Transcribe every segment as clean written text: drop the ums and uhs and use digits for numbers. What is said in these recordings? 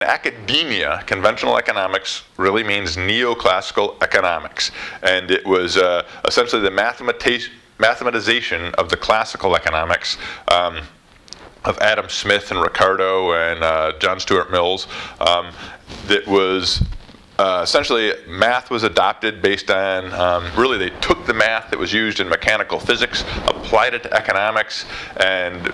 academia, conventional economics really means neoclassical economics. And it was essentially the mathematization of the classical economics of Adam Smith and Ricardo and John Stuart Mills that was essentially, math was adopted based on, really they took the math that was used in mechanical physics, applied it to economics, and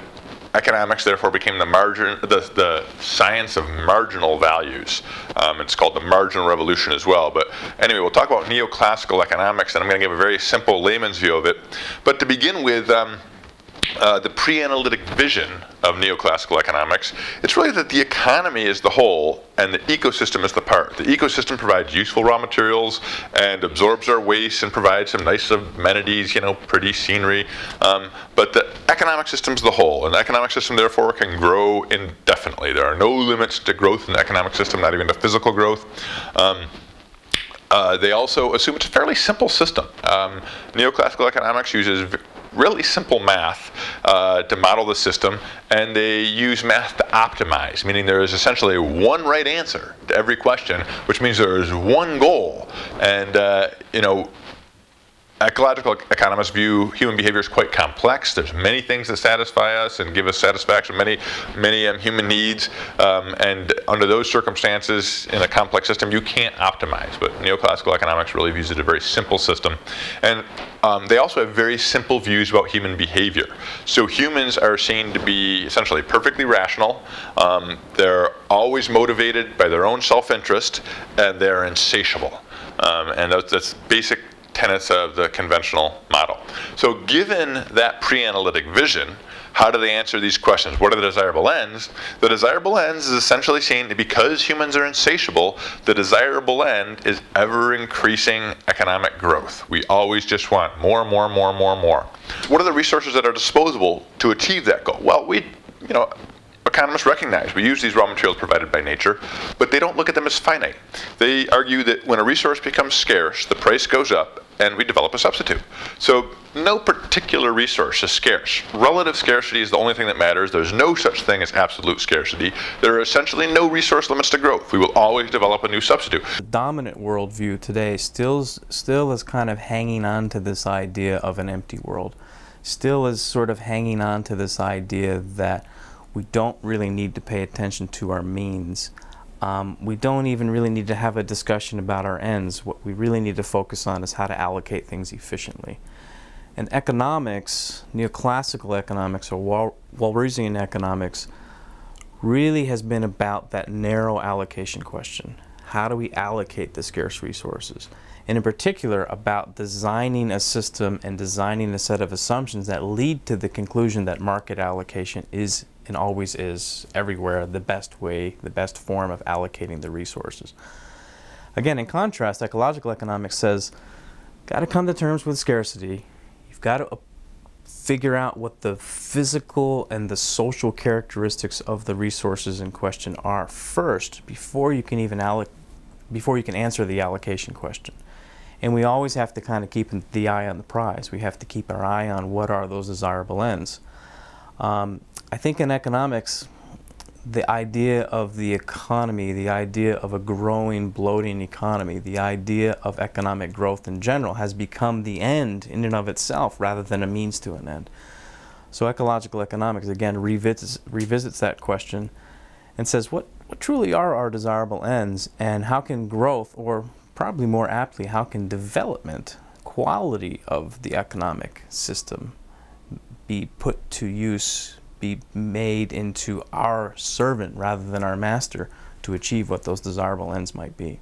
economics therefore became the science of marginal values. It's called the marginal revolution as well. But anyway, we'll talk about neoclassical economics, and I'm going to give a very simple layman's view of it. But to begin with, the pre-analytic vision of neoclassical economics, it's really that the economy is the whole and the ecosystem is the part. The ecosystem provides useful raw materials and absorbs our waste and provides some nice amenities, pretty scenery. But the economic system is the whole, and the economic system therefore can grow indefinitely. There are no limits to growth in the economic system, not even to physical growth. They also assume it's a fairly simple system. Neoclassical economics uses really simple math to model the system, and they use math to optimize, meaning there is essentially one right answer to every question, which means there is one goal. And ecological economists view human behavior as quite complex. There's many things that satisfy us and give us satisfaction, many human needs, and under those circumstances in a complex system you can't optimize. But neoclassical economics really views it as a very simple system. And they also have very simple views about human behavior. So humans are seen to be essentially perfectly rational. They're always motivated by their own self-interest, and they're insatiable. And that's basic tenets of the conventional model. So given that pre-analytic vision, how do they answer these questions? What are the desirable ends? The desirable ends is essentially saying that because humans are insatiable, the desirable end is ever-increasing economic growth. We always just want more. What are the resources that are disposable to achieve that goal? Well, economists recognize we use these raw materials provided by nature, but they don't look at them as finite. They argue that when a resource becomes scarce, the price goes up, and we develop a substitute. So no particular resource is scarce. Relative scarcity is the only thing that matters. There's no such thing as absolute scarcity. There are essentially no resource limits to growth. We will always develop a new substitute. The dominant worldview today still is kind of hanging on to this idea of an empty world. Still is sort of hanging on to this idea that we don't really need to pay attention to our means. We don't even really need to have a discussion about our ends. What we really need to focus on is how to allocate things efficiently. And economics, neoclassical economics or Walrasian economics, really has been about that narrow allocation question. How do we allocate the scarce resources? And in particular about designing a system and designing a set of assumptions that lead to the conclusion that market allocation is and always is everywhere the best way, the best form of allocating the resources. Again, in contrast, ecological economics says, got to come to terms with scarcity. You've got to figure out what the physical and the social characteristics of the resources in question are first before you can even answer the allocation question. And we always have to kind of keep the eye on the prize. We have to keep our eye on what are those desirable ends. I think in economics, the idea of the economy, the idea of a growing, bloating economy, the idea of economic growth in general has become the end in and of itself rather than a means to an end. So ecological economics, again, revisits that question and says, what truly are our desirable ends, and how can growth, or probably more aptly, how can development, quality of the economic system be put to use, be made into our servant rather than our master to achieve what those desirable ends might be.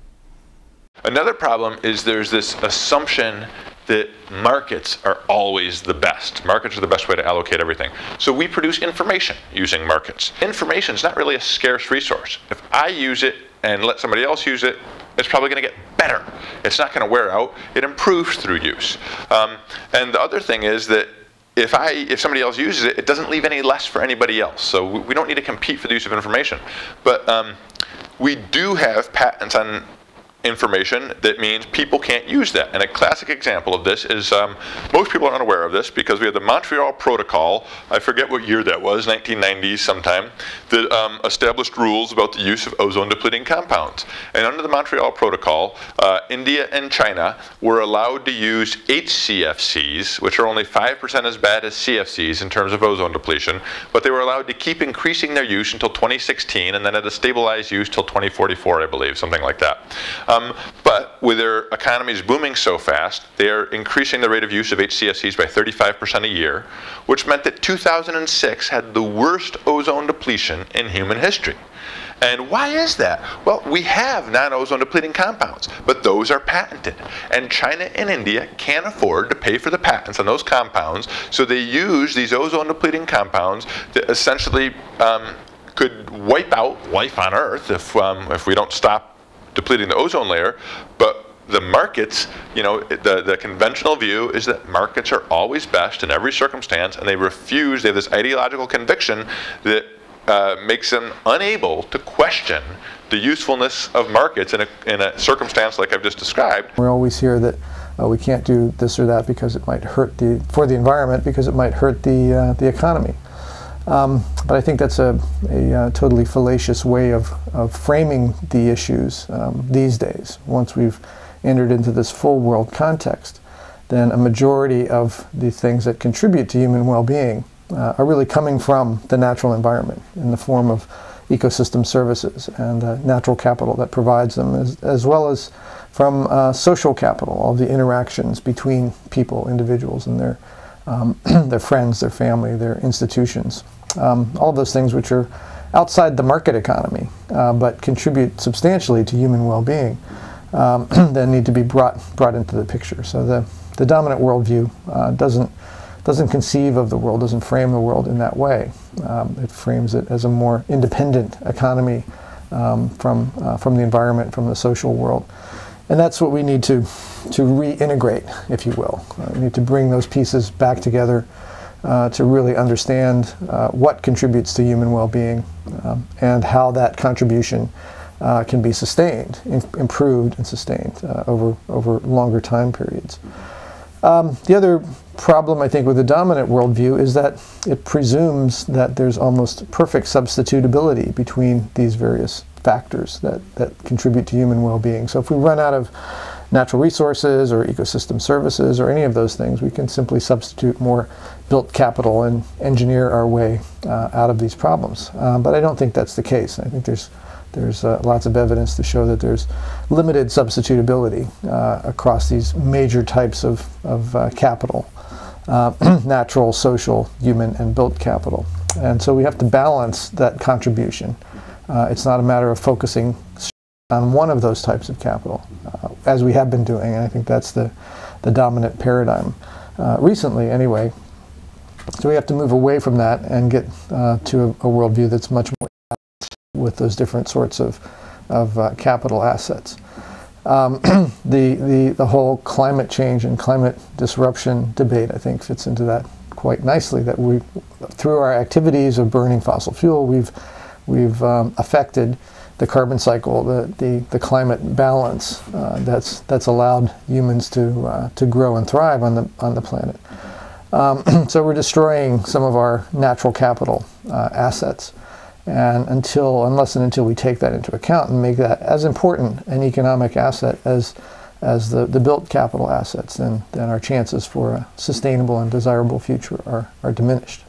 Another problem is there's this assumption that markets are always the best. Markets are the best way to allocate everything. So we produce information using markets. Information is not really a scarce resource. If I use it and let somebody else use it, it's probably going to get better. It's not going to wear out. It improves through use. And the other thing is that if somebody else uses it, it doesn't leave any less for anybody else. So we don't need to compete for the use of information. But we do have patents on information that means people can't use that. And a classic example of this is, most people are unaware of this because we have the Montreal Protocol, I forget what year that was, 1990s sometime, that established rules about the use of ozone depleting compounds. And under the Montreal Protocol, India and China were allowed to use HCFCs, which are only 5% as bad as CFCs in terms of ozone depletion, but they were allowed to keep increasing their use until 2016 and then at a stabilized use till 2044, I believe, something like that. But with their economies booming so fast, they are increasing the rate of use of HCFCs by 35% a year, which meant that 2006 had the worst ozone depletion in human history. And why is that? Well, we have non-ozone depleting compounds, but those are patented. And China and India can't afford to pay for the patents on those compounds, so they use these ozone depleting compounds that essentially could wipe out life on Earth if we don't stop depleting the ozone layer. But the markets, the conventional view is that markets are always best in every circumstance, and they have this ideological conviction that makes them unable to question the usefulness of markets in a circumstance like I've just described. We always hear that we can't do this or that because it might hurt for the environment, because it might hurt the economy. But I think that's a totally fallacious way of framing the issues these days. Once we've entered into this full world context, then a majority of the things that contribute to human well-being are really coming from the natural environment in the form of ecosystem services and natural capital that provides them, as well as from social capital, all the interactions between people, individuals, and their friends, their family, their institutions. All of those things which are outside the market economy, but contribute substantially to human well-being, then need to be brought into the picture. So the dominant worldview doesn't conceive of the world, doesn't frame the world in that way. It frames it as a more independent economy from the environment, from the social world. And that's what we need to reintegrate, if you will. We need to bring those pieces back together to really understand what contributes to human well-being and how that contribution can be sustained, improved and sustained over longer time periods. The other problem, I think, with the dominant worldview is that it presumes that there's almost perfect substitutability between these various factors that contribute to human well-being. So if we run out of natural resources or ecosystem services or any of those things, we can simply substitute more built capital and engineer our way out of these problems. But I don't think that's the case. I think there's lots of evidence to show that there's limited substitutability across these major types of capital, natural, social, human, and built capital. And so we have to balance that contribution. It's not a matter of focusing on one of those types of capital, as we have been doing, and I think that's the dominant paradigm recently anyway. So we have to move away from that and get to a worldview that's much more with those different sorts of capital assets. The whole climate change and climate disruption debate, I think, fits into that quite nicely. That we, through our activities of burning fossil fuel, we've affected the carbon cycle, the climate balance that's allowed humans to grow and thrive on the planet. So we're destroying some of our natural capital assets. And unless and until we take that into account and make that as important an economic asset as the built capital assets, then our chances for a sustainable and desirable future are diminished.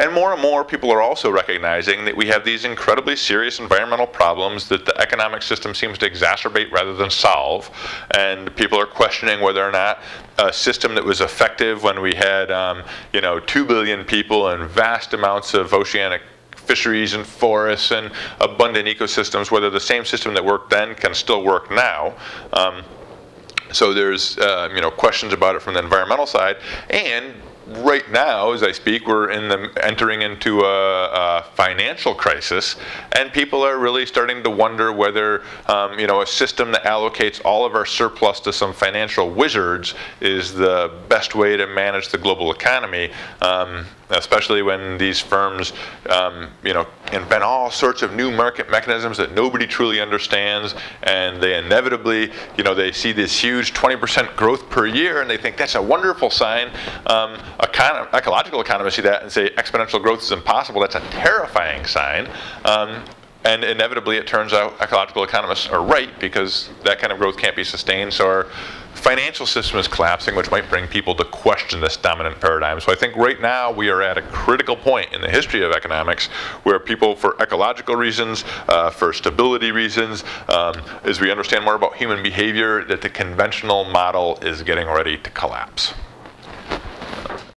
And more people are also recognizing that we have these incredibly serious environmental problems that the economic system seems to exacerbate rather than solve. And people are questioning whether or not a system that was effective when we had 2 billion people and vast amounts of oceanic fisheries and forests and abundant ecosystems, whether the same system that worked then can still work now. So there's questions about it from the environmental side. And right now, as I speak, we're entering into a financial crisis, and people are really starting to wonder whether a system that allocates all of our surplus to some financial wizards is the best way to manage the global economy. Especially when these firms, invent all sorts of new market mechanisms that nobody truly understands, and they inevitably, they see this huge 20% growth per year, and they think that's a wonderful sign. Ecological economists see that and say exponential growth is impossible. That's a terrifying sign. And inevitably, it turns out ecological economists are right, because that kind of growth can't be sustained. So our financial system is collapsing, which might bring people to question this dominant paradigm. So I think right now we are at a critical point in the history of economics where people, for ecological reasons, for stability reasons, as we understand more about human behavior, that the conventional model is getting ready to collapse.